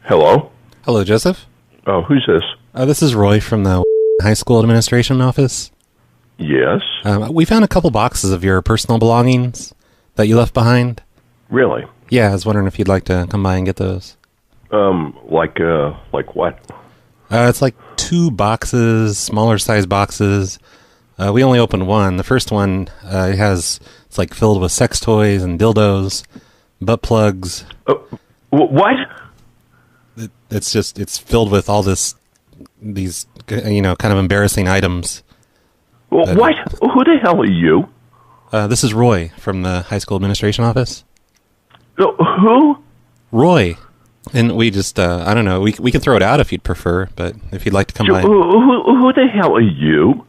Hello? Hello, Joseph. Oh, who's this? This is Roy from the high school administration office. Yes? We found a couple boxes of your personal belongings that you left behind. Really? Yeah, I was wondering if you'd like to come by and get those. Like what? It's like 2 boxes, smaller size boxes. We only opened one. The first one, it's like filled with sex toys and dildos, butt plugs. What? It's filled with all these, kind of embarrassing items. What? Who the hell are you? This is Roy from the high school administration office. Who? Roy. And we just, I don't know, we can throw it out if you'd prefer, but if you'd like to come by. Who the hell are you?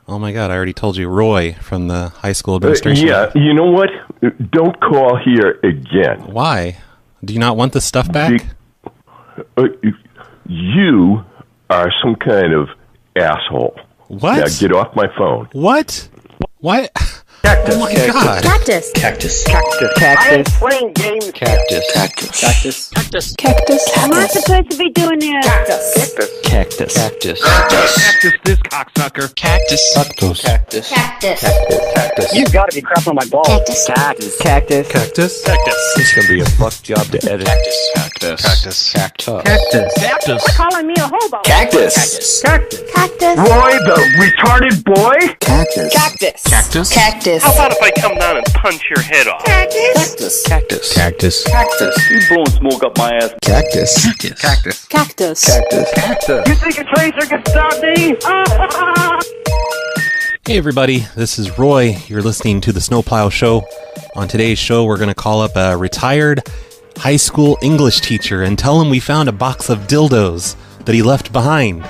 Oh my God, I already told you, Roy from the high school administration. Yeah, you know what? Don't call here again. Why? Do you not want the stuff back? You are some kind of asshole. What? Now get off my phone. What? What? Cactus. Oh my God. Cactus. Cactus. Cactus. I am playing games. Cactus. Cactus. Cactus. Cactus. Cactus. I'm not supposed to be doing this. Cactus. Cactus. Cactus. Cactus. This cocksucker. Cactus. Cactus. Cactus. Cactus. Cactus. You gotta be crapping on my balls. Cactus. Cactus. Cactus. Cactus? Cactus. It's gonna be a fuck job to edit. Cactus. Cactus. Cactus. Cactus. Cactus. Cactus. Calling me a hobo. Cactus. Cactus. Cactus. Roy, the retarded boy? Cactus. Cactus. Cactus. Cactus. How about if I come down and punch your head off? Cactus. Cactus. Cactus. Cactus. You blowing smoke up my ass. Cactus. Cactus. Cactus. Cactus. Cactus. Cactus. You think a tracer can stop me? Hey everybody, this is Roy. You're listening to the Snowplow Show. On today's show, we're going to call up a retired high school English teacher and tell him we found a box of dildos that he left behind.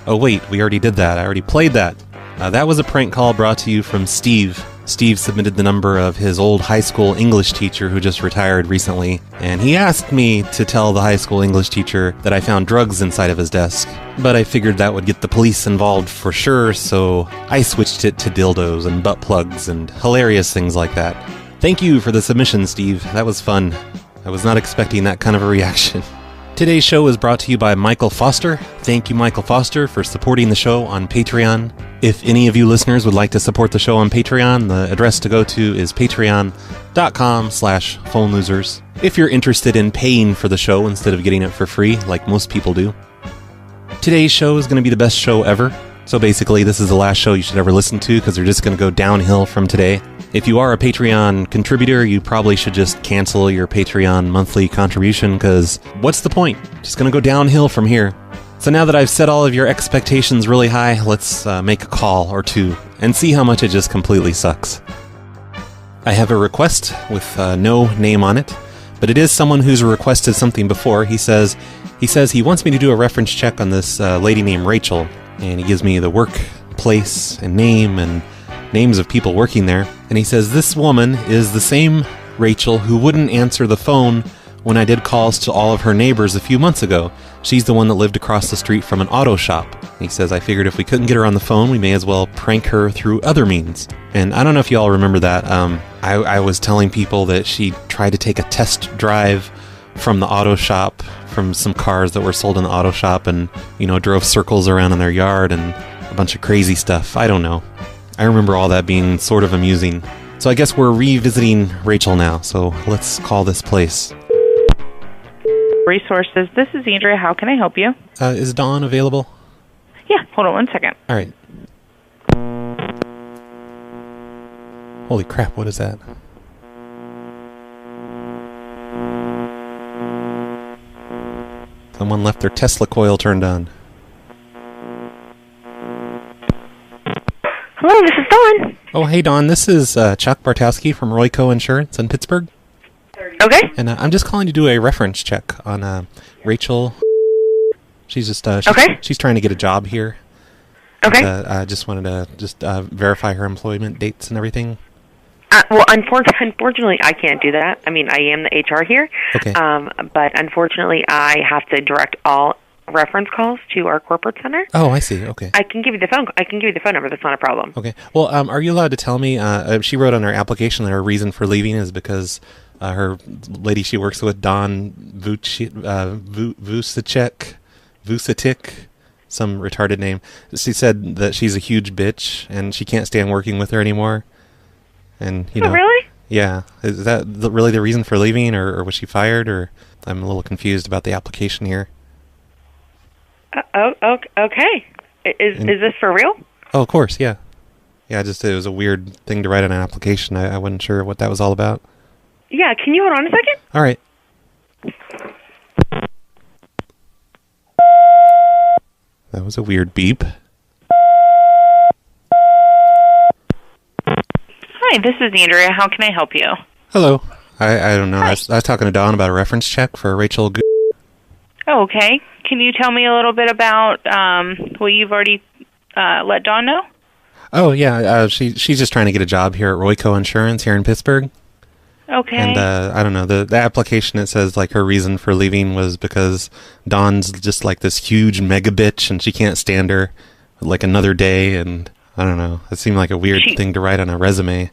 Oh wait, we already did that. I already played that. That was a prank call brought to you from Steve. Steve submitted the number of his old high school English teacher who just retired recently, and he asked me to tell the high school English teacher that I found drugs inside of his desk. But I figured that would get the police involved for sure, so I switched it to dildos and butt plugs and hilarious things like that. Thank you for the submission, Steve. That was fun. I was not expecting that kind of a reaction. Today's show is brought to you by Michael Foster. Thank you, Michael Foster, for supporting the show on Patreon. If any of you listeners would like to support the show on Patreon, the address to go to is patreon.com/phonelosers. If you're interested in paying for the show instead of getting it for free, like most people do. Today's show is going to be the best show ever. So basically, this is the last show you should ever listen to because they're just going to go downhill from today. If you are a Patreon contributor, you probably should just cancel your Patreon monthly contribution because what's the point? Just going to go downhill from here. So now that I've set all of your expectations really high, let's make a call or two and see how much it just completely sucks. I have a request with no name on it, but it is someone who's requested something before. He says he wants me to do a reference check on this lady named Rachel, and he gives me the workplace and name and names of people working there. And he says this woman is the same Rachel who wouldn't answer the phone when I did calls to all of her neighbors a few months ago. She's the one that lived across the street from an auto shop. He says, I figured if we couldn't get her on the phone, we may as well prank her through other means. And I don't know if you all remember that. I was telling people that she tried to take a test drive from the auto shop, from some cars that were sold in the auto shop, and, drove circles around in their yard and a bunch of crazy stuff. I don't know. I remember all that being sort of amusing. So I guess we're revisiting Rachel now, so let's call this place. Resources. This is Andrea. How can I help you? Is Dawn available? Yeah, hold on one second. All right. Holy crap, what is that? Someone left their Tesla coil turned on. Hello, this is Dawn. Oh, hey, Dawn. This is Chuck Bartowski from Royco Insurance in Pittsburgh. Okay. And I'm just calling to do a reference check on Rachel. She's just she's trying to get a job here. Okay. I just wanted to verify her employment dates and everything. Well, unfortunately, I can't do that. I mean, I am the HR here. Okay. But unfortunately, I have to direct all reference calls to our corporate center. Oh, I see. Okay. I can give you the phone number. That's not a problem. Okay. Well, are you allowed to tell me? She wrote on her application that her reason for leaving is because Her lady she works with, Dawn Vucitic, some retarded name. She said that she's a huge bitch and she can't stand working with her anymore. And you know, really? Yeah. Is that really the reason for leaving, or was she fired? Or I'm a little confused about the application here. Okay. Is this for real? Oh, of course, yeah. Yeah, it was a weird thing to write on an application. I wasn't sure what that was all about. Yeah, can you hold on a second? All right. That was a weird beep. Hi, this is Andrea. How can I help you? Hello. I don't know. I was talking to Dawn about a reference check for Rachel. Oh, okay. Can you tell me a little bit about what you've already let Dawn know? Oh, yeah. She's just trying to get a job here at Royco Insurance here in Pittsburgh. Okay. And I don't know. The application, it says like her reason for leaving was because Dawn's just like this huge mega bitch and she can't stand her like another day. And I don't know. It seemed like a weird thing to write on a resume.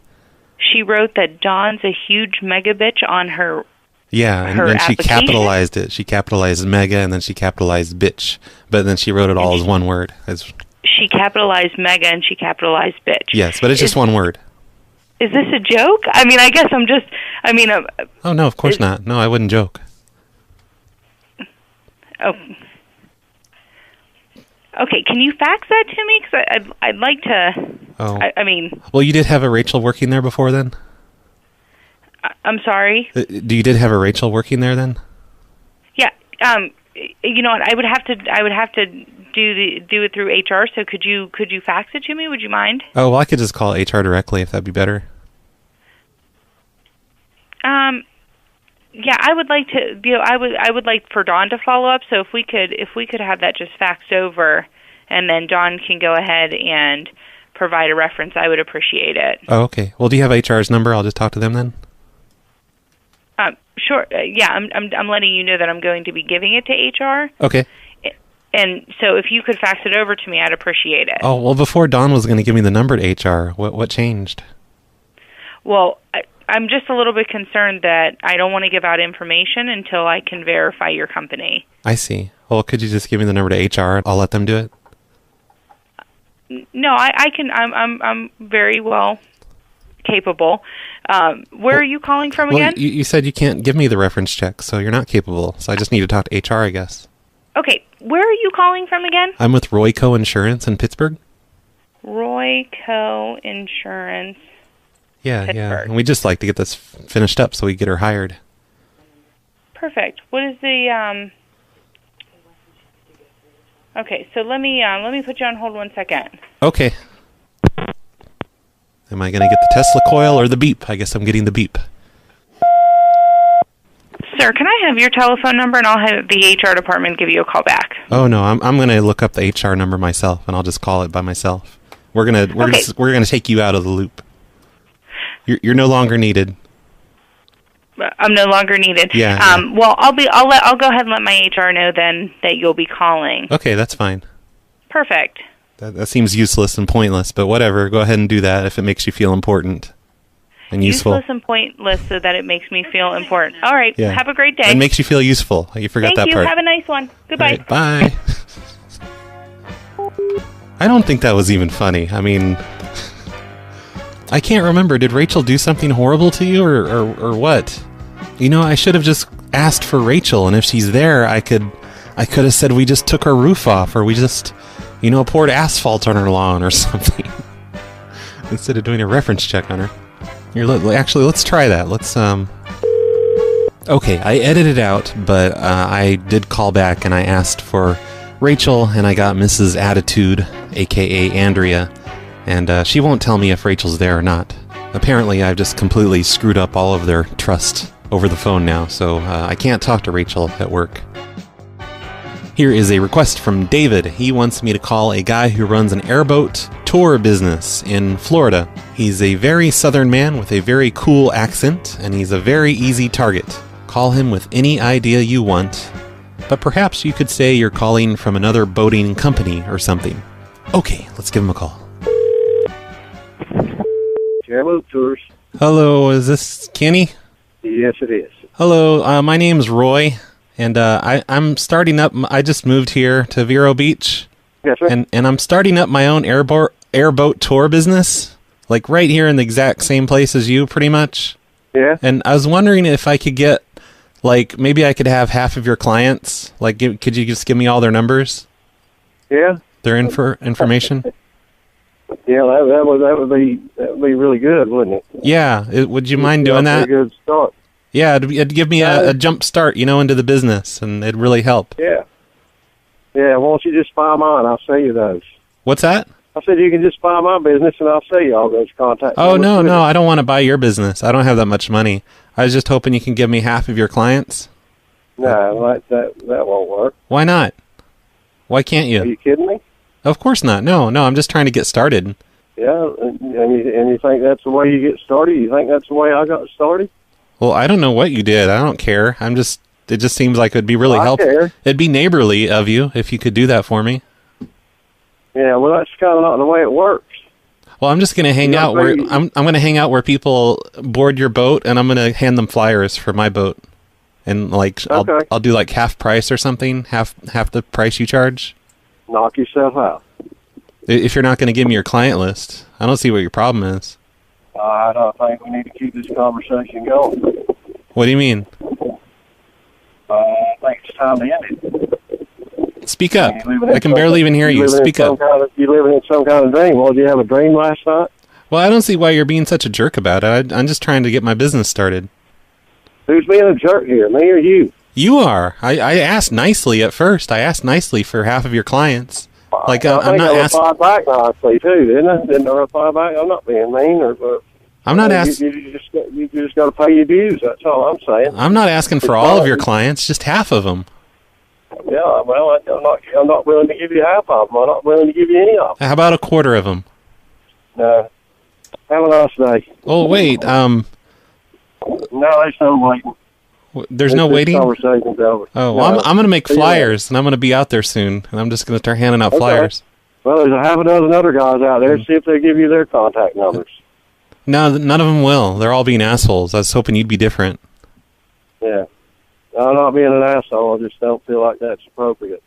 She wrote that Dawn's a huge mega bitch on her. Yeah, and then she capitalized it. She capitalized mega and then she capitalized bitch. But then she wrote it all as one word. She capitalized mega and she capitalized bitch. Yes, but it's just one word. Is this a joke? I mean, I guess I'm just... oh, no, of course not. No, I wouldn't joke. Oh. Okay, can you fax that to me? Because I'd like to... Oh. I mean... Well, you did have a Rachel working there before then? I'm sorry? You did have a Rachel working there then? Yeah. You know what? I would have to do it through HR. So could you fax it to me? Would you mind? Oh, well, I could just call HR directly if that'd be better. Yeah, I would like to. I would like for Dawn to follow up. So if we could have that just faxed over, and then Dawn can go ahead and provide a reference, I would appreciate it. Oh, okay. Well, do you have HR's number? I'll just talk to them then. Sure. Yeah, I'm letting you know that I'm going to be giving it to HR. Okay. And so if you could fax it over to me, I'd appreciate it. Oh, well, before Dawn was going to give me the number to HR, what changed? Well, I'm just a little bit concerned that I don't want to give out information until I can verify your company. I see. Well, could you just give me the number to HR? I'll let them do it. No, I can. I'm very well capable. Where are you calling from again? You said you can't give me the reference check, so you're not capable. So I just need to talk to HR, I guess. Okay, where are you calling from again? I'm with Royco Insurance in Pittsburgh. Royco Insurance. Yeah, Pittsburgh. yeah. And we just like to get this finished up so we get her hired. Perfect. What is the Okay, so let me put you on hold 1 second. Okay. Am I going to get the Tesla coil or the beep? I guess I'm getting the beep. Sir, can I have your telephone number and I'll have the HR department give you a call back? Oh no, I'm going to look up the HR number myself and I'll just call it by myself. We're going to take you out of the loop. You're no longer needed. I'm no longer needed. Yeah. Well, I'll go ahead and let my HR know then that you'll be calling. Okay, that's fine. Perfect. That seems useless and pointless, but whatever. Go ahead and do that if it makes you feel important and useful. Useless and pointless so that it makes me feel important. All right. Yeah. Have a great day. It makes you feel useful. You forgot that part. Thank you. Have a nice one. Goodbye. Right, bye. I don't think that was even funny. I mean, I can't remember. Did Rachel do something horrible to you or what? You know, I should have just asked for Rachel, and if she's there, I could have said we just took her roof off, or we just, poured asphalt on her lawn or something. Instead of doing a reference check on her. Here, actually, let's try that. Let's, Okay, I edited it out, but I did call back and I asked for Rachel, and I got Mrs. Attitude, a.k.a. Andrea, and she won't tell me if Rachel's there or not. Apparently, I've just completely screwed up all of their trust over the phone now, so I can't talk to Rachel at work. Here is a request from David. He wants me to call a guy who runs an airboat tour business in Florida. He's a very southern man with a very cool accent, and he's a very easy target. Call him with any idea you want, but perhaps you could say you're calling from another boating company or something. Okay, let's give him a call. Airboat Tours. Hello, is this Kenny? Yes, it is. Hello, my name's Roy, and I'm starting up. I just moved here to Vero Beach, Yes, sir. and I'm starting up my own airboat tour business, like right here in the exact same place as you, pretty much. Yeah. And I was wondering if I could get, like, maybe I could have half of your clients. Like, could you just give me all their numbers, Yeah. their information? Yeah, that would be really good, wouldn't it? Yeah. Would you mind doing Pretty that? good start. Yeah, it'd give me a jump start, into the business, and it'd really help. Yeah. Yeah, why don't you just buy mine? I'll sell you those. What's that? I said you can just buy my business, and I'll sell you all those contacts. Oh, no, I don't want to buy your business. I don't have that much money. I was just hoping you can give me half of your clients. No, that won't work. Why not? Why can't you? Are you kidding me? Of course not. No, I'm just trying to get started. Yeah, and you think that's the way you get started? You think that's the way I got started? Well, I don't know what you did. I don't care. It just seems like it'd be really helpful. Care. It'd be neighborly of you if you could do that for me. Yeah, well, that's kind of not the way it works. Well, I'm just going to hang out where I'm going to hang out where people board your boat, and I'm going to hand them flyers for my boat. And I'll do like half price or something, half the price you charge. Knock yourself out. If you're not going to give me your client list, I don't see what your problem is. I don't think we need to keep this conversation going. What do you mean? I think it's time to end it. Speak up. I can barely even hear you. Speak up. You living in some kind of dream. Well, did you have a dream last night? Well, I don't see why you're being such a jerk about it. I'm just trying to get my business started. Who's being a jerk here, me or you? You are. I asked nicely at first. I asked nicely for half of your clients. Like, I'm not asking. I replied back nicely, too, didn't I? Didn't I reply back? I'm not being mean. I'm not asking. You just got to pay your dues. That's all I'm saying. I'm not asking for all of your clients, just half of them. Yeah, well, I'm not willing to give you half of them. I'm not willing to give you any of them. How about a quarter of them? No. Have a nice day. Oh, wait. No, there's no waiting. There's no waiting? Conversation's over. Oh, well, I'm going to make flyers, and I'm going to be out there soon, and I'm just going to start handing out flyers. Well, there's a half a dozen other guys out there. See if they give you their contact numbers. No, none of them will. They're all being assholes. I was hoping you'd be different. Yeah. I'm not being an asshole. I just don't feel like that's appropriate.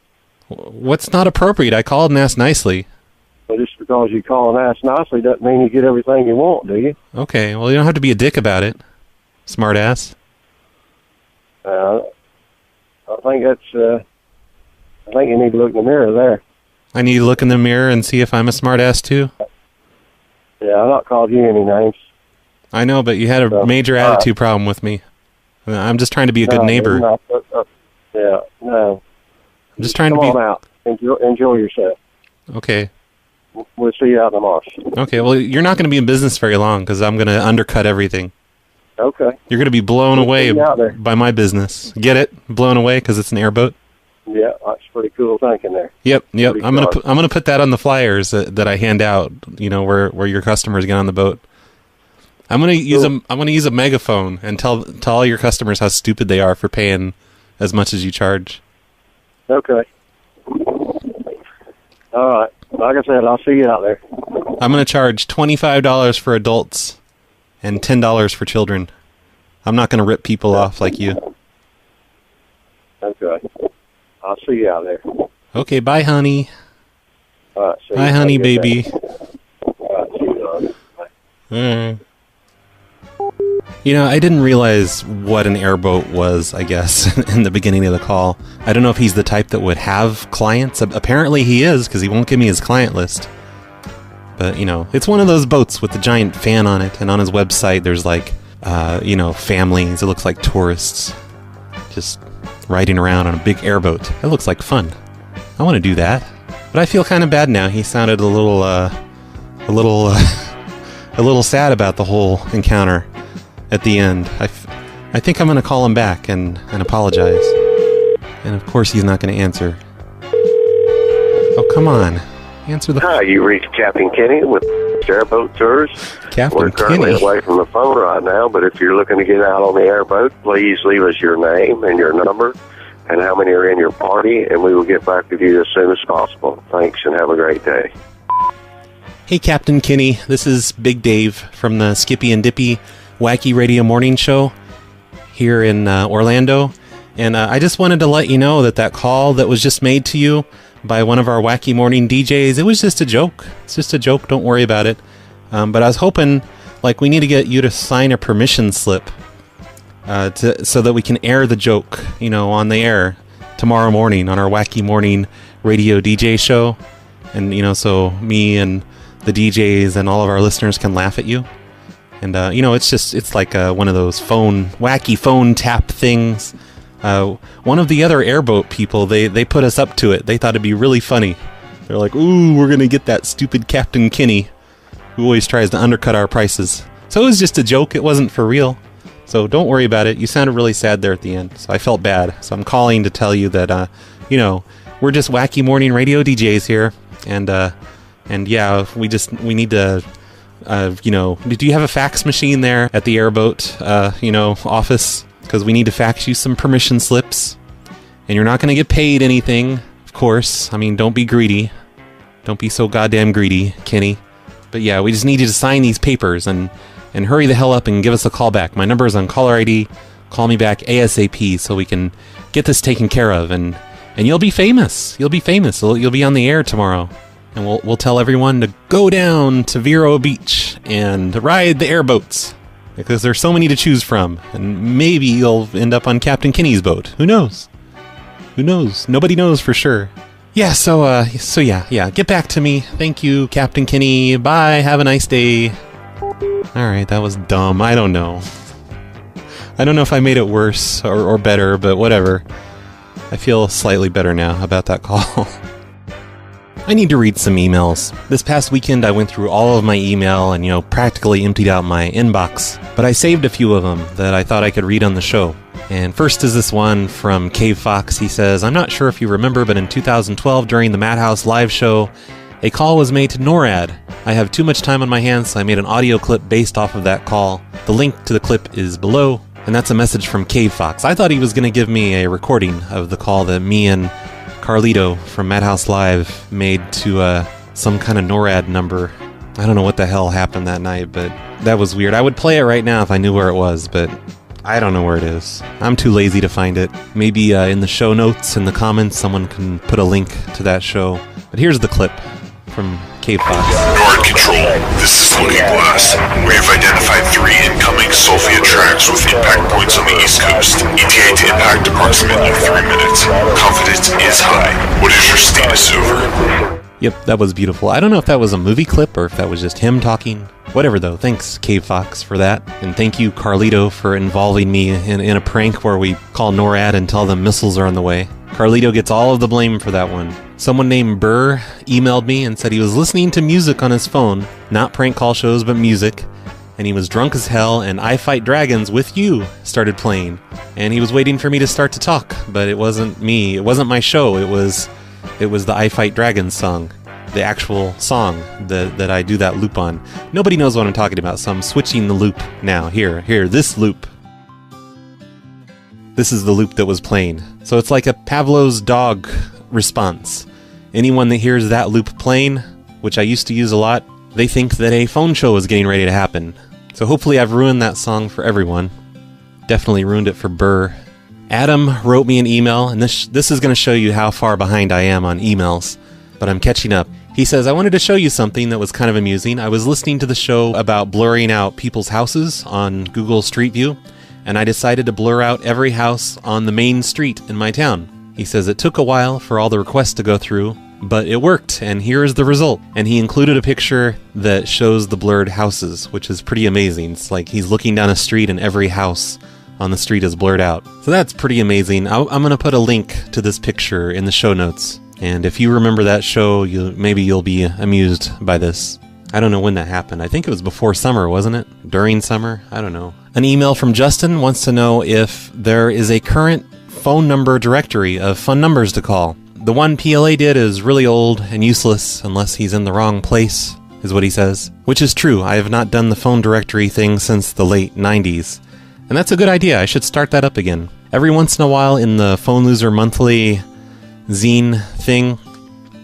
What's not appropriate? I called and asked nicely. Well, just because you call and ask nicely doesn't mean you get everything you want, do you? Okay, well, you don't have to be a dick about it, smart ass. I think that's, I think you need to look in the mirror there. I need to look in the mirror and see if I'm a smart ass too? Yeah, I'm not called you any names. I know, but you had a major attitude problem with me. I'm just trying to be a good neighbor. Yeah, no. I'm just trying to be... Come on out. Enjoy yourself. Okay. We'll see you out in the marsh. Okay, well, you're not going to be in business very long because I'm going to undercut everything. Okay. You're going to be blown away by my business. Get it? Blown away because it's an airboat? Yeah, that's pretty cool thinking there. Yep. I'm gonna put that on the flyers that I hand out. Where your customers get on the boat. I'm gonna use a megaphone and tell all your customers how stupid they are for paying as much as you charge. Okay. All right. Like I said, I'll see you out there. I'm gonna charge $25 for adults and $10 for children. I'm not gonna rip people off like you. Okay. I'll see you out there. Okay, bye, honey. All right. See bye, you. honey, baby. All right. See you, Bye. I didn't realize what an airboat was, I guess, in the beginning of the call. I don't know if he's the type that would have clients. Apparently he is, because he won't give me his client list. But, it's one of those boats with the giant fan on it, and on his website there's like, families. It looks like tourists just riding around on a big airboat. It looks like fun. I want to do that. But I feel kind of bad now. He sounded a little sad about the whole encounter at the end. I think I'm going to call him back and apologize. And of course he's not going to answer. Oh, come on. Answer the... Hi, you reached Captain Kenny with Airboat Tours. We're currently away from the phone right now, but if you're looking to get out on the airboat, please leave us your name and your number and how many are in your party, and we will get back with you as soon as possible. Thanks, and have a great day. Hey, Captain Kenny. This is Big Dave from the Skippy and Dippy Wacky Radio Morning Show. here in Orlando. And I just wanted to let you know that call that was just made to you by one of our wacky morning DJs, it was just a joke. It's just a joke. Don't worry about it. But I was hoping, like, we need to get you to sign a permission slip so that we can air the joke, on the air tomorrow morning on our wacky morning radio DJ show. And, so me and the DJs and all of our listeners can laugh at you. And, it's like one of those wacky phone tap things. One of the other airboat people, they put us up to it. They thought it'd be really funny. They're like, ooh, we're going to get that stupid Captain Kinney who always tries to undercut our prices. So it was just a joke. It wasn't for real. So don't worry about it. You sounded really sad there at the end. So I felt bad. So I'm calling to tell you that, we're just wacky morning radio DJs here. And yeah, we need to, do you have a fax machine there at the airboat, office? Because we need to fax you some permission slips. And you're not going to get paid anything, of course. I mean, don't be greedy. Don't be so goddamn greedy, Kenny. But yeah, we just need you to sign these papers and hurry the hell up and give us a call back. My number is on caller ID. Call me back ASAP so we can get this taken care of. And you'll be famous. You'll be famous. You'll be on the air tomorrow. And we'll tell everyone to go down to Vero Beach and ride the airboats. Because there's so many to choose from. And maybe you'll end up on Captain Kinney's boat. Who knows? Who knows? Nobody knows for sure. Yeah, so yeah. Get back to me. Thank you, Captain Kinney. Bye. Have a nice day. Alright, that was dumb. I don't know. I don't know if I made it worse or better, but whatever. I feel slightly better now about that call. I need to read some emails. This past weekend I went through all of my email and, practically emptied out my inbox. But I saved a few of them that I thought I could read on the show. And first is this one from Cave Fox. He says, I'm not sure if you remember, but in 2012 during the Madhouse live show, a call was made to NORAD. I have too much time on my hands, so I made an audio clip based off of that call. The link to the clip is below, and that's a message from Cave Fox. I thought he was going to give me a recording of the call that me and Carlito from Madhouse Live made to some kind of NORAD number. I don't know what the hell happened that night, but that was weird. I would play it right now if I knew where it was, but I don't know where it is. I'm too lazy to find it. Maybe in the show notes, in the comments, someone can put a link to that show. But here's the clip from Cave Fox. NORAD Control, this is Looking Glass. We have identified 3 incoming Sophia tracks with impact points on the East Coast. ETA to impact approximately 3 minutes. Confidence is high. What is your status? Over. Yep, that was beautiful. I don't know if that was a movie clip or if that was just him talking. Whatever though, thanks Cave Fox for that. And thank you Carlito for involving me in a prank where we call NORAD and tell them missiles are on the way. Carlito gets all of the blame for that one. Someone named Burr emailed me and said he was listening to music on his phone, not prank call shows, but music, and he was drunk as hell, and I Fight Dragons with You started playing. And he was waiting for me to start to talk, but it wasn't me. It wasn't my show. It was the I Fight Dragons song, the actual song that I do that loop on. Nobody knows what I'm talking about, so I'm switching the loop now. Here, this loop. This is the loop that was playing. So it's like a Pavlov's dog response. Anyone that hears that loop playing, which I used to use a lot, they think that a phone show is getting ready to happen. So hopefully I've ruined that song for everyone. Definitely ruined it for Burr. Adam wrote me an email, and this is going to show you how far behind I am on emails, but I'm catching up. He says, I wanted to show you something that was kind of amusing. I was listening to the show about blurring out people's houses on Google Street View, and I decided to blur out every house on the main street in my town. He says it took a while for all the requests to go through, but it worked, and here is the result. And he included a picture that shows the blurred houses, which is pretty amazing. It's like he's looking down a street and every house on the street is blurred out. So that's pretty amazing. I'm going to put a link to this picture in the show notes. And if you remember that show, maybe you'll be amused by this. I don't know when that happened. I think it was before summer, wasn't it? During summer? I don't know. An email from Justin wants to know if there is a current phone number directory of fun numbers to call. The one PLA did is really old and useless unless he's in the wrong place, is what he says. Which is true. I have not done the phone directory thing since the late 90s. And that's a good idea. I should start that up again. Every once in a while in the Phone Loser Monthly zine thing,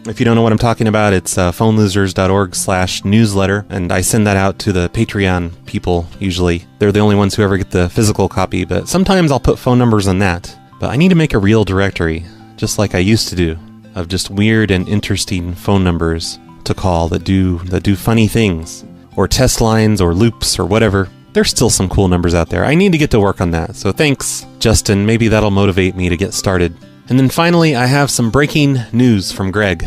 If you don't know what I'm talking about, it's phonelosers.org/newsletter, and I send that out to the Patreon people usually. They're the only ones who ever get the physical copy, but sometimes I'll put phone numbers on that. But I need to make a real directory, just like I used to do, of just weird and interesting phone numbers to call that do funny things, or test lines or loops or whatever. There's still some cool numbers out there. I need to get to work on that. So thanks, Justin. Maybe that'll motivate me to get started. And then finally, I have some breaking news from Greg.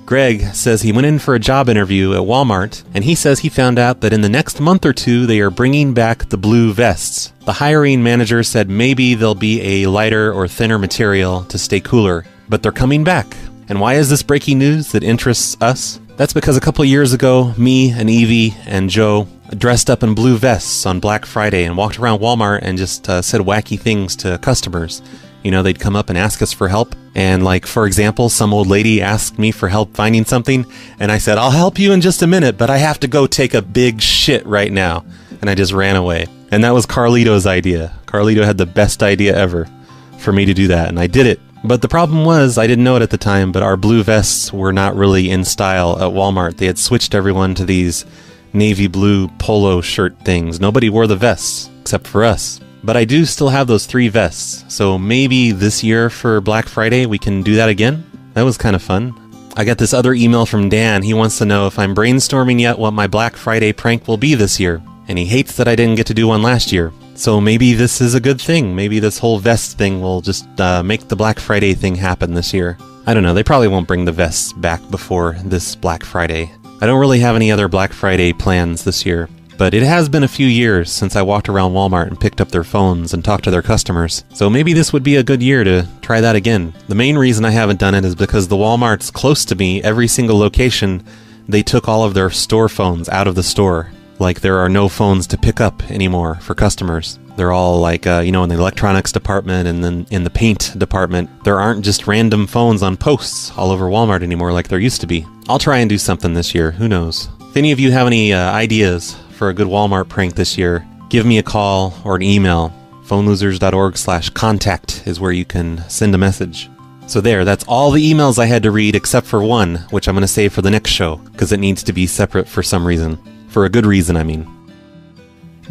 Greg says he went in for a job interview at Walmart, and he says he found out that in the next month or two, they are bringing back the blue vests. The hiring manager said maybe there'll be a lighter or thinner material to stay cooler, but they're coming back. And why is this breaking news that interests us? That's because a couple of years ago, me and Evie and Joe dressed up in blue vests on Black Friday and walked around Walmart and just said wacky things to customers. You know, they'd come up and ask us for help. And like, for example, some old lady asked me for help finding something. And I said, I'll help you in just a minute, but I have to go take a big shit right now. And I just ran away. And that was Carlito's idea. Carlito had the best idea ever for me to do that. And I did it. But the problem was, I didn't know it at the time, but our blue vests were not really in style at Walmart. They had switched everyone to these navy blue polo shirt things. Nobody wore the vests except for us. But I do still have those 3 vests, so maybe this year for Black Friday we can do that again? That was kind of fun. I got this other email from Dan. He wants to know if I'm brainstorming yet what my Black Friday prank will be this year. And he hates that I didn't get to do one last year. So maybe this is a good thing. Maybe this whole vest thing will just make the Black Friday thing happen this year. I don't know, they probably won't bring the vests back before this Black Friday. I don't really have any other Black Friday plans this year. But it has been a few years since I walked around Walmart and picked up their phones and talked to their customers. So maybe this would be a good year to try that again. The main reason I haven't done it is because the Walmarts close to me, every single location, they took all of their store phones out of the store. Like there are no phones to pick up anymore for customers. They're all like, in the electronics department and then in the paint department. There aren't just random phones on posts all over Walmart anymore like there used to be. I'll try and do something this year. Who knows? If any of you have any ideas for a good Walmart prank this year, give me a call or an email. phonelosers.org/contact is where you can send a message. So that's all the emails I had to read except for one, which I'm going to save for the next show, because it needs to be separate for some reason. For a good reason, I mean.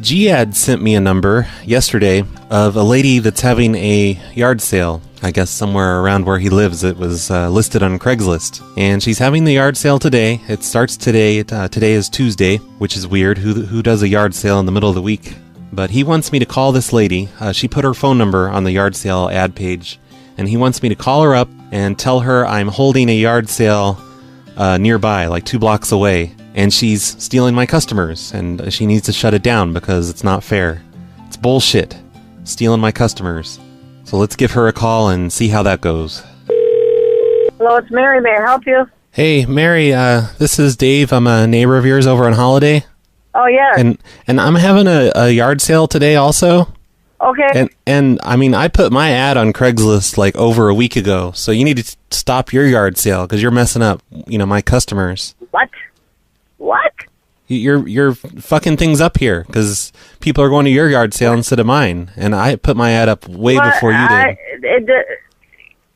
Giad sent me a number yesterday of a lady that's having a yard sale. I guess somewhere around where he lives. It was listed on Craigslist. And she's having the yard sale today. It starts today. Today is Tuesday, which is weird. Who does a yard sale in the middle of the week? But he wants me to call this lady. She put her phone number on the yard sale ad page. And he wants me to call her up and tell her I'm holding a yard sale nearby, like 2 blocks away. And she's stealing my customers. And she needs to shut it down because it's not fair. It's bullshit. Stealing my customers. So let's give her a call and see how that goes. Hello, it's Mary. May I help you? Hey, Mary, this is Dave. I'm a neighbor of yours over on Holiday. Oh, yeah. And I'm having a yard sale today also. Okay. And I mean, I put my ad on Craigslist like over a week ago, so you need to stop your yard sale because you're messing up, my customers. What? You're fucking things up here because people are going to your yard sale instead of mine, and I put my ad up way before you did.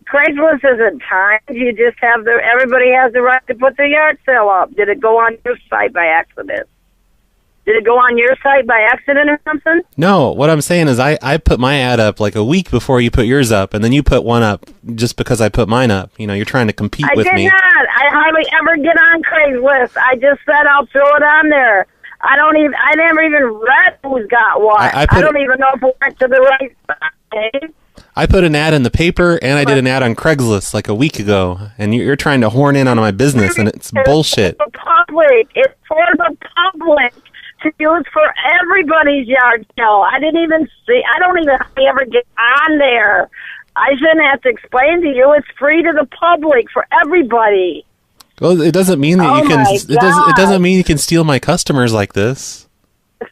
Craigslist isn't timed. You just have everybody has the right to put their yard sale up. Did it go on your site by accident? Did it go on your site by accident or something? No, what I'm saying is I put my ad up like a week before you put yours up, and then you put one up just because I put mine up. You're trying to compete with me. I did not. I hardly ever get on Craigslist. I just said I'll throw it on there. I never even read who's got what. I don't even know if it went to the right site. I put an ad in the paper, and I did an ad on Craigslist like a week ago, and you're trying to horn in on my business, and it's bullshit. It's for the public. To use for everybody's yard sale. I don't even ever get on there. I shouldn't have to explain to you. It's free to the public for everybody. Well, it doesn't mean that you can. It doesn't mean you can steal my customers like this.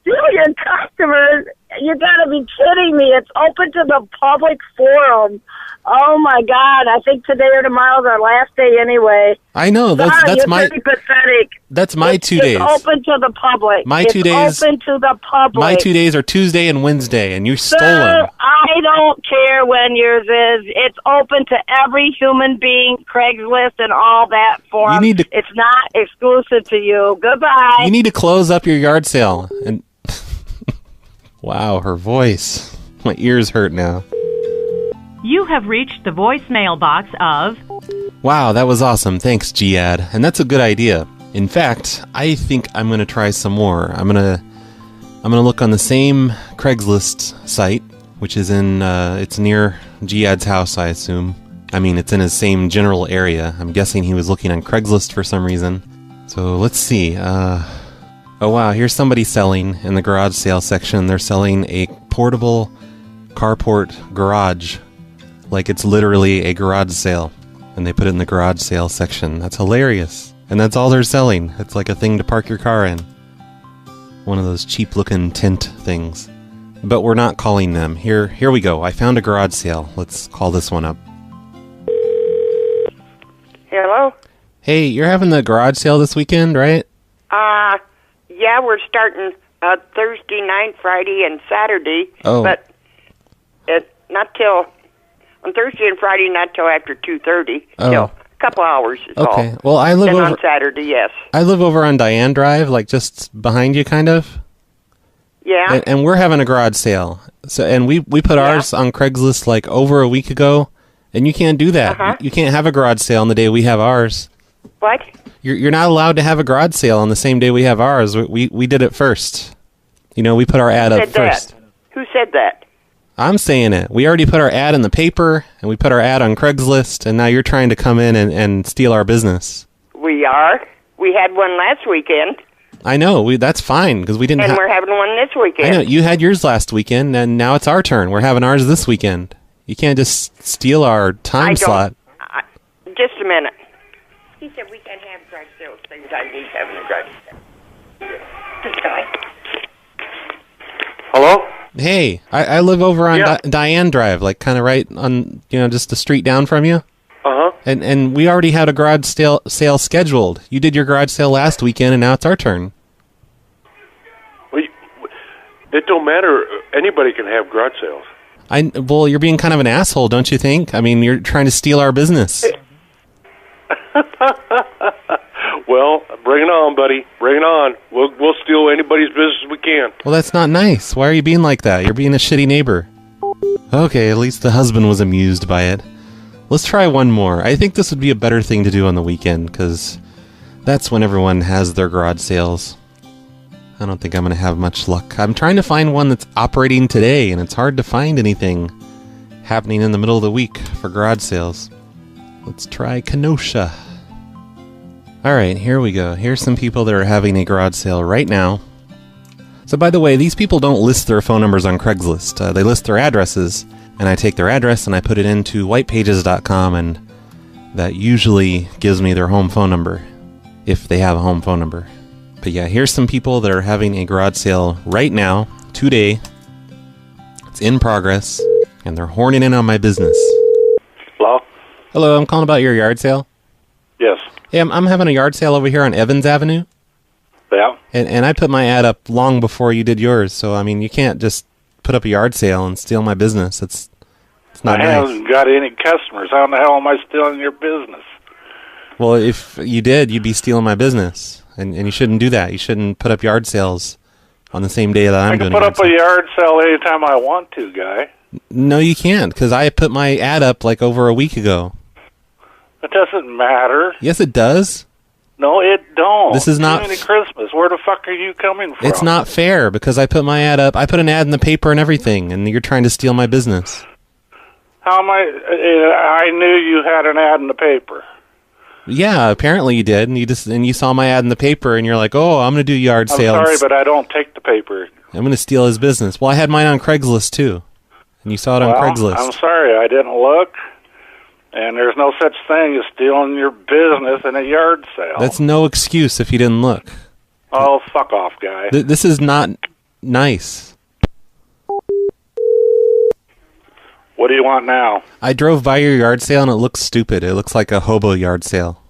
Steal your customers? You gotta be kidding me. It's open to the public forum. Oh my God. I think today or tomorrow's our last day anyway. I know. That's you're my pretty pathetic. That's my 2 days. It's open to the public. My 2 days. It's open to the public. My 2 days are Tuesday and Wednesday, and you stole Sir, them. I don't care when yours is. It's open to every human being, Craigslist and all that forum. It's not exclusive to you. Goodbye. You need to close up your yard sale. And wow, her voice. My ears hurt now. You have reached the voicemail box of... Wow, that was awesome. Thanks, Giad. And that's a good idea. In fact, I think I'm going to try some more. I'm going to look on the same Craigslist site, which is it's near Giad's house, I assume. I mean, it's in his same general area. I'm guessing he was looking on Craigslist for some reason. So let's see. Oh wow, here's somebody selling in the garage sale section. They're selling a portable carport garage. Like it's literally a garage sale. And they put it in the garage sale section. That's hilarious. And that's all they're selling. It's like a thing to park your car in. One of those cheap looking tent things. But we're not calling them. Here we go. I found a garage sale. Let's call this one up. Hello? Hey, you're having the garage sale this weekend, right? Yeah, we're starting Thursday night, Friday, and Saturday. Oh. But not till... On Thursday and Friday, not till after 2:30. Oh. Till a couple hours is all. Okay. Well, I live then over... on Saturday, yes. I live over on Diane Drive, like just behind you, kind of. Yeah. And we're having a garage sale. And we put ours on Craigslist like over a week ago, and you can't do that. Uh-huh. You can't have a garage sale on the day we have ours. What? You're not allowed to have a garage sale on the same day we have ours. We did it first. You know, we put our ad up first. Who said that? I'm saying it. We already put our ad in the paper, and we put our ad on Craigslist, and now you're trying to come in and steal our business. We are. We had one last weekend. I know. That's fine, because we didn't And we're having one this weekend. I know. You had yours last weekend, and now it's our turn. We're having ours this weekend. You can't just steal our time slot. Just a minute. He said we can't have garage sales things. I need having a garage sale. This guy. Hello? Hey, I live over on Diane Drive, like kind of right on, just the street down from you. Uh-huh. And we already had a garage sale scheduled. You did your garage sale last weekend, and now it's our turn. Well, it don't matter. Anybody can have garage sales. Well, you're being kind of an asshole, don't you think? I mean, you're trying to steal our business. Well, bring it on, buddy. Bring it on. We'll steal anybody's business we can. Well, that's not nice. Why are you being like that? You're being a shitty neighbor. Okay, at least the husband was amused by it. Let's try one more. I think this would be a better thing to do on the weekend, because that's when everyone has their garage sales. I don't think I'm going to have much luck. I'm trying to find one that's operating today, and it's hard to find anything happening in the middle of the week for garage sales. Let's try Kenosha. Alright, here we go. Here's some people that are having a garage sale right now. So by the way, these people don't list their phone numbers on Craigslist. They list their addresses, and I take their address and I put it into whitepages.com, and that usually gives me their home phone number, if they have a home phone number. But yeah, here's some people that are having a garage sale right now, today. It's in progress, and they're horning in on my business. Hello? Hello, I'm calling about your yard sale. Yes. Hey, I'm having a yard sale over here on Evans Avenue. Yeah. And I put my ad up long before you did yours, so I mean, you can't just put up a yard sale and steal my business. It's not nice. I haven't got any customers. How in the hell am I stealing your business? Well, if you did, you'd be stealing my business, and you shouldn't do that. You shouldn't put up yard sales on the same day that I'm doing. I can put up a yard sale anytime I want to, guy. No, you can't, because I put my ad up like over a week ago. It doesn't matter. Yes, it does. No, it don't. This is not Christmas. Where the fuck are you coming from? It's not fair, because I put my ad up. I put an ad in the paper and everything, and you're trying to steal my business. How am I knew you had an ad in the paper. Yeah, apparently you did, and you saw my ad in the paper, and you're like, "Oh, I'm going to do yard sales." I'm sorry, but I don't take the paper. I'm going to steal his business. Well, I had mine on Craigslist too, and you saw it on Craigslist. I'm sorry, I didn't look. And there's no such thing as stealing your business in a yard sale. That's no excuse if you didn't look. Oh, fuck off, guy. This is not nice. What do you want now? I drove by your yard sale and it looks stupid. It looks like a hobo yard sale.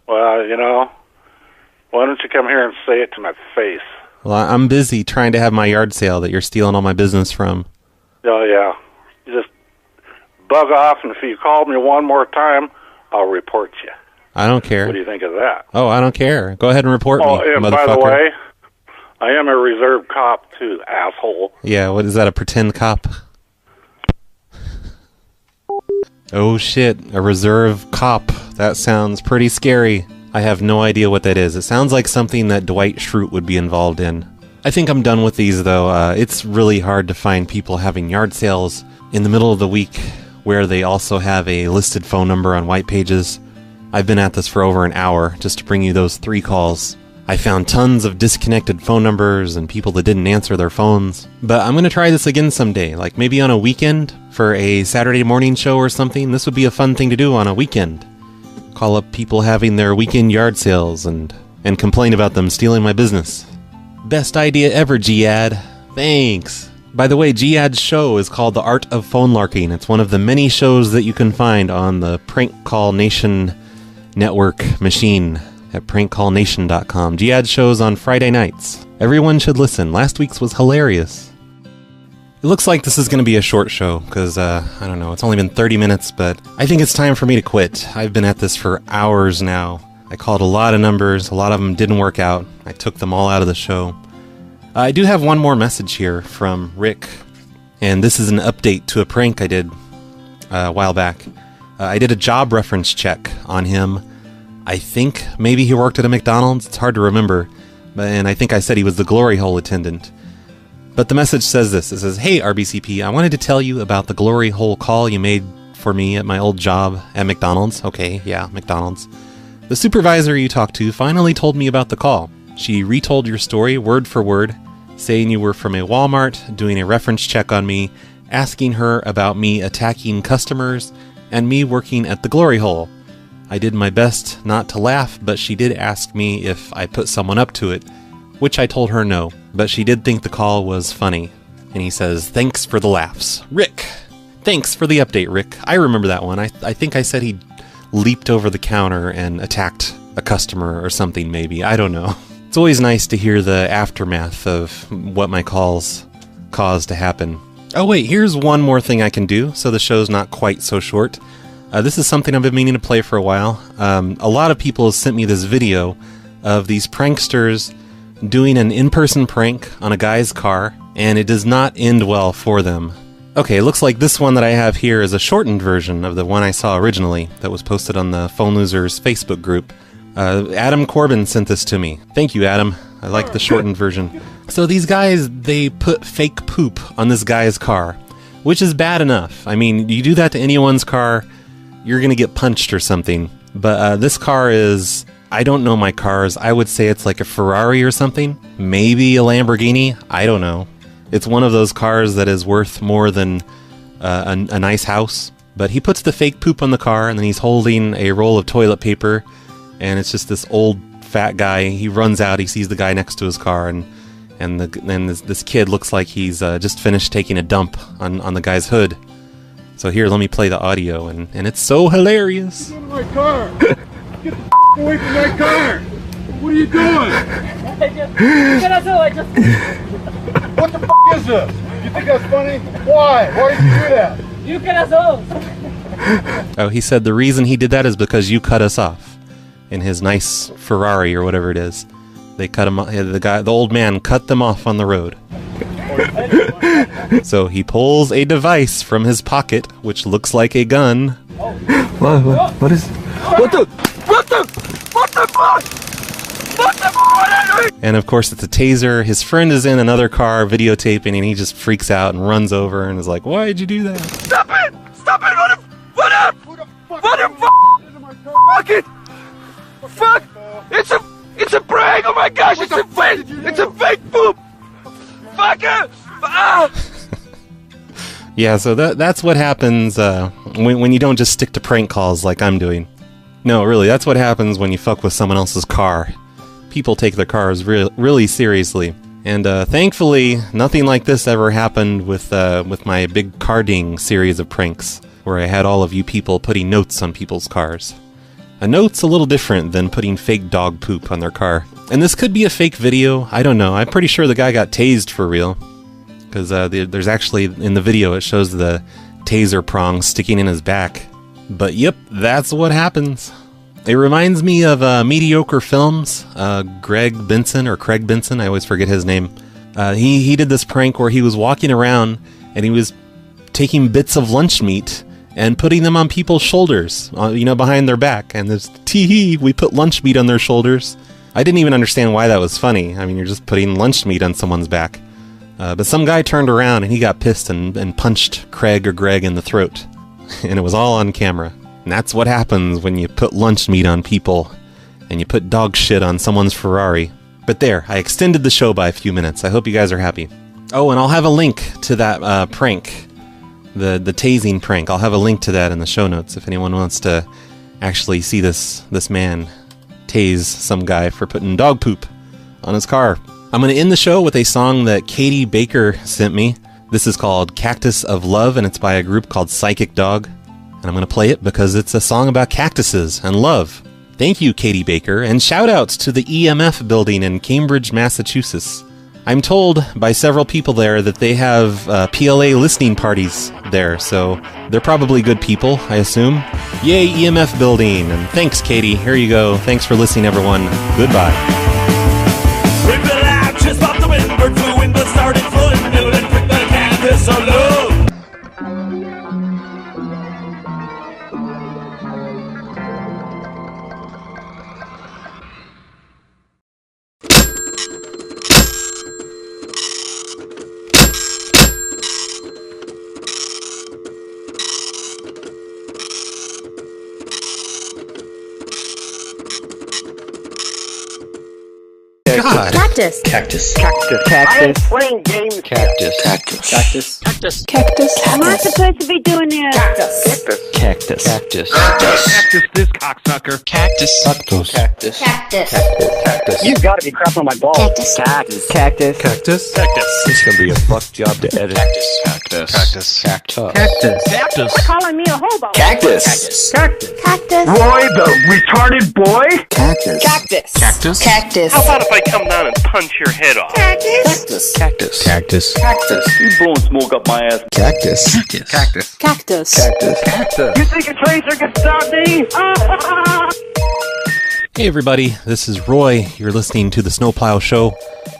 Well, you know, why don't you come here and say it to my face? Well, I'm busy trying to have my yard sale that you're stealing all my business from. Oh, yeah. You just bug off, and if you call me one more time, I'll report you. I don't care. What do you think of that? Oh, I don't care. Go ahead and report me, and motherfucker. by the way, I am a reserve cop, too, asshole. Yeah, what is that, a pretend cop? Oh, shit, a reserve cop. That sounds pretty scary. I have no idea what that is. It sounds like something that Dwight Schrute would be involved in. I think I'm done with these, though. It's really hard to find people having yard sales in the middle of the week where they also have a listed phone number on white pages. I've been at this for over an hour just to bring you those 3 calls. I found tons of disconnected phone numbers and people that didn't answer their phones. But I'm going to try this again someday, like maybe on a weekend for a Saturday morning show or something. This would be a fun thing to do on a weekend. Call up people having their weekend yard sales and complain about them stealing my business. Best idea ever, G-Ad. Thanks. By the way, G-Ad's show is called The Art of Phone Larking. It's one of the many shows that you can find on the Prank Call Nation network machine at prankcallnation.com. G-Ad's shows on Friday nights. Everyone should listen. Last week's was hilarious. It looks like this is going to be a short show, because, I don't know, it's only been 30 minutes, but I think it's time for me to quit. I've been at this for hours now. I called a lot of numbers, a lot of them didn't work out. I took them all out of the show. I do have one more message here from Rick, and this is an update to a prank I did a while back. I did a job reference check on him. I think maybe he worked at a McDonald's, it's hard to remember, and I think I said he was the glory hole attendant. But the message says this. It says, "Hey, RBCP, I wanted to tell you about the glory hole call you made for me at my old job at McDonald's." Okay, yeah, McDonald's. "The supervisor you talked to finally told me about the call. She retold your story word for word, saying you were from a Walmart, doing a reference check on me, asking her about me attacking customers, and me working at the glory hole. I did my best not to laugh, but she did ask me if I put someone up to it, which I told her no, but she did think the call was funny." And he says, "Thanks for the laughs. Rick." Thanks for the update, Rick. I remember that one. I think I said he leaped over the counter and attacked a customer or something, maybe. I don't know. It's always nice to hear the aftermath of what my calls caused to happen. Oh wait, here's one more thing I can do, so the show's not quite so short. This is something I've been meaning to play for a while. A lot of people have sent me this video of these pranksters doing an in-person prank on a guy's car, and it does not end well for them. Okay, it looks like this one that I have here is a shortened version of the one I saw originally that was posted on the Phone Losers Facebook group. Adam Corbin sent this to me. Thank you, Adam. I like the shortened version. So these guys, they put fake poop on this guy's car, which is bad enough. I mean, you do that to anyone's car, you're gonna get punched or something. But this car is... I don't know my cars. I would say it's like a Ferrari or something. Maybe a Lamborghini. I don't know. It's one of those cars that is worth more than a nice house. But he puts the fake poop on the car, and then he's holding a roll of toilet paper, and it's just this old fat guy. He runs out. He sees the guy next to his car, and this kid looks like he's just finished taking a dump on the guy's hood. So here, let me play the audio, and it's so hilarious. Get my car! Get the away from my car! What are you doing? What the is this? You think that's funny? Why? Why did you do that? Oh, he said the reason he did that is because you cut us off in his nice Ferrari or whatever it is. They cut him. The old man cut them off on the road. So he pulls a device from his pocket, which looks like a gun. What is? What the fuck? And of course it's a taser. His friend is in another car videotaping, and he just freaks out and runs over and is like, "Why did you do that?" Stop it! Stop it! What up? Fuck it! Fuck! It's a prank! Oh my gosh! It's a fake! It's a fake poop! Fuck it! Ah! Yeah, so that's what happens when you don't just stick to prank calls like I'm doing. No, really, that's what happens when you fuck with someone else's car. People take their cars really seriously, And thankfully, nothing like this ever happened with my big carding series of pranks, where I had all of you people putting notes on people's cars. A note's a little different than putting fake dog poop on their car. And this could be a fake video, I don't know. I'm pretty sure the guy got tased for real. Because there's actually, in the video, it shows the taser prong sticking in his back. But yep, that's what happens. It reminds me of Mediocre Films, Craig Benson, I always forget his name. He did this prank where he was walking around and he was taking bits of lunch meat and putting them on people's shoulders, behind their back. And there's, tee-hee, we put lunch meat on their shoulders. I didn't even understand why that was funny. I mean, you're just putting lunch meat on someone's back. But some guy turned around and he got pissed and punched Craig or Greg in the throat. And it was all on camera. And that's what happens when you put lunch meat on people and you put dog shit on someone's Ferrari. But there, I extended the show by a few minutes. I hope you guys are happy. Oh, and I'll have a link to that prank. The tasing prank. I'll have a link to that in the show notes if anyone wants to actually see this man tase some guy for putting dog poop on his car. I'm going to end the show with a song that Katie Baker sent me. This is called Cactus of Love, and it's by a group called Psychic Dog. And I'm going to play it because it's a song about cactuses and love. Thank you, Katie Baker, and shout-outs to the EMF building in Cambridge, Massachusetts. I'm told by several people there that they have PLA listening parties there, so they're probably good people, I assume. Yay, EMF building, and thanks, Katie. Here you go. Thanks for listening, everyone. Goodbye. Just popped the windward, flew in, but started flowing, middle and pricked the cactus of love. God. Cactus. Cactus. Cactus. I ain't playing games. Cactus. Cactus. Cactus. Cactus. Cactus. I'm not supposed to be doing this. Cactus. Cactus. Cactus. Cactus this cocksucker. Cactus. Cactus. Cactus. Cactus. Cactus. You gotta be crapping on my balls. Cactus. Cactus. Cactus. Cactus. Cactus. It's gonna be a fuck job to edit. Cactus. Cactus. Cactus. Cactus. Cactus. Cactus. Calling me a hobo. Cactus. Cactus. Cactus. Roy, the retarded boy. Cactus. Cactus. Cactus. Cactus. How about if I come down and punch your head off? Cactus. Cactus. Cactus. Cactus. You blowing smoke up my ass. Cactus. Cactus. Cactus. Cactus. Cactus. You think a tracer can stop me? Hey everybody, this is Roy. You're listening to the Snowplow Show.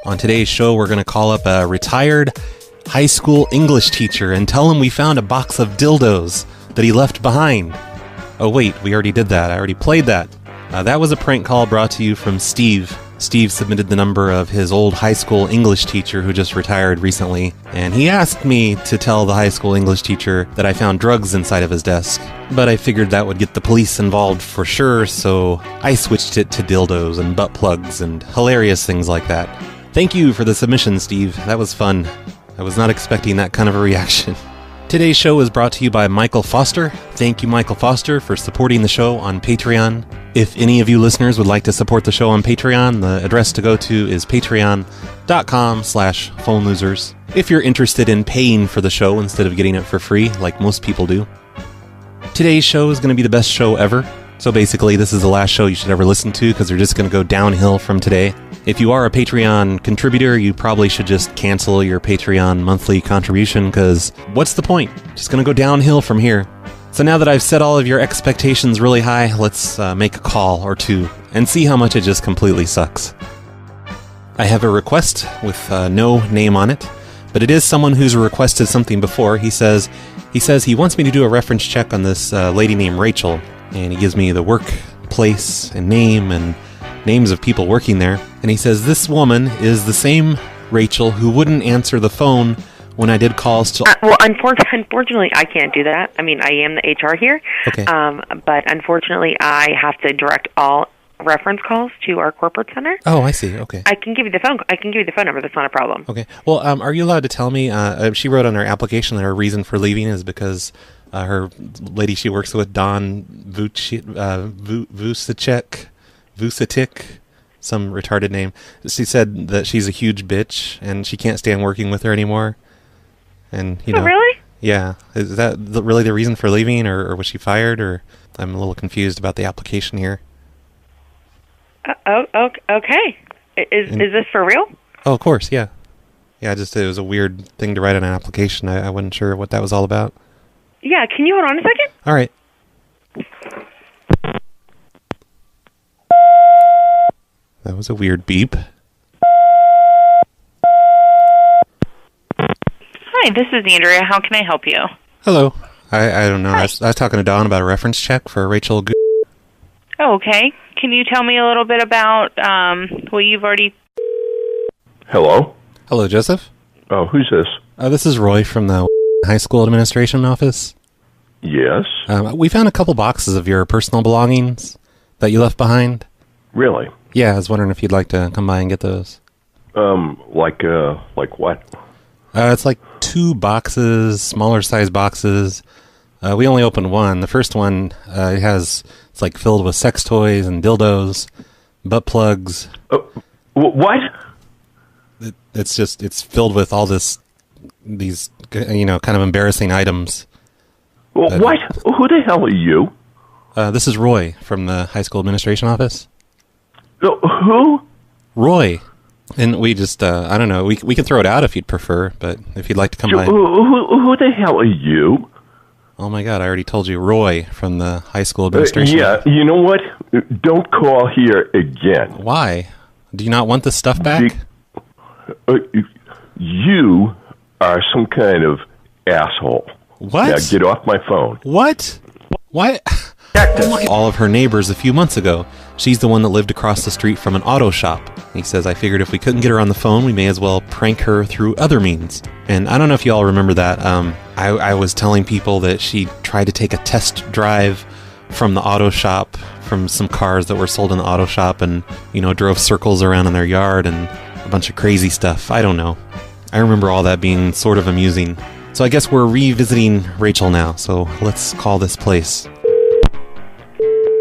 On today's show, we're going to call up a retired high school English teacher and tell him we found a box of dildos that he left behind. Oh wait, we already did that. I already played that. That was a prank call brought to you from Steve. Steve submitted the number of his old high school English teacher who just retired recently, and he asked me to tell the high school English teacher that I found drugs inside of his desk. But I figured that would get the police involved for sure, so I switched it to dildos and butt plugs and hilarious things like that. Thank you for the submission, Steve. That was fun. I was not expecting that kind of a reaction. Today's show is brought to you by Michael Foster. Thank you, Michael Foster, for supporting the show on Patreon. If any of you listeners would like to support the show on Patreon, the address to go to is patreon.com/phonelosers. If you're interested in paying for the show instead of getting it for free, like most people do. Today's show is going to be the best show ever. So basically, this is the last show you should ever listen to because they're just going to go downhill from today. If you are a Patreon contributor, you probably should just cancel your Patreon monthly contribution because what's the point? Just going to go downhill from here. So now that I've set all of your expectations really high, let's make a call or two and see how much it just completely sucks. I have a request with no name on it, but it is someone who's requested something before. He says he wants me to do a reference check on this lady named Rachel, and he gives me the workplace and name and names of people working there. And he says this woman is the same Rachel who wouldn't answer the phone when I did calls to... well, unfortunately, I can't do that. I mean, I am the HR here. Okay. But unfortunately, I have to direct all reference calls to our corporate center. Oh, I see. Okay. I can give you the phone number. That's not a problem. Okay. Well, are you allowed to tell me? She wrote on her application that her reason for leaving is because her lady she works with, Dawn Vucic, some retarded name. She said that she's a huge bitch and she can't stand working with her anymore. And you know, really? Yeah. Is that really the reason for leaving, or was she fired? Or I'm a little confused about the application here. Okay. Is this for real? Oh, of course, yeah. Yeah, it was a weird thing to write on an application. I wasn't sure what that was all about. Yeah, can you hold on a second? All right. That was a weird beep. Hi, this is Andrea. How can I help you? Hello. I don't know. I was talking to Dawn about a reference check for Rachel. Oh, okay. Can you tell me a little bit about what you've already... Hello? Hello, Joseph. Oh, who's this? This is Roy from the high school administration office. Yes? We found a couple boxes of your personal belongings that you left behind. Really? Yeah, I was wondering if you'd like to come by and get those. Like what? It's like 2 boxes, smaller size boxes. We only opened one. The first one, it's like filled with sex toys and dildos, butt plugs. What? It's filled with all these, kind of embarrassing items. What? Who the hell are you? This is Roy from the high school administration office. Who? Roy. And we just, I don't know, we can throw it out if you'd prefer, but if you'd like to come by. Who the hell are you? Oh my God, I already told you, Roy from the high school administration. Yeah, you know what? Don't call here again. Why? Do you not want the stuff back? You are some kind of asshole. What? Now get off my phone. What? What? All of her neighbors a few months ago. She's the one that lived across the street from an auto shop. He says, I figured if we couldn't get her on the phone, we may as well prank her through other means. And I don't know if you all remember that. I was telling people that she tried to take a test drive from the auto shop, from some cars that were sold in the auto shop, and, drove circles around in their yard and a bunch of crazy stuff. I don't know. I remember all that being sort of amusing. So I guess we're revisiting Rachel now, so let's call this place.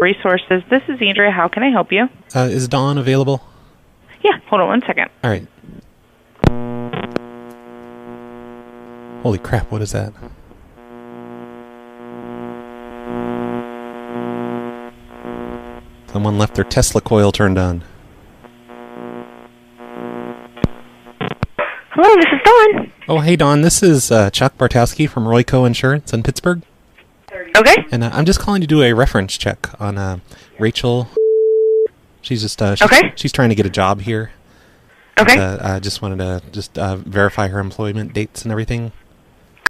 Resources. This is Andrea. How can I help you? Is Dawn available? Yeah, hold on 1 second. All right. Holy crap, what is that? Someone left their Tesla coil turned on. Hello, this is Dawn. Oh, hey, Dawn. This is Chuck Bartowski from Royco Insurance in Pittsburgh. Okay. And I'm just calling to do a reference check on Rachel. She's just she's trying to get a job here. Okay. I just wanted to verify her employment dates and everything.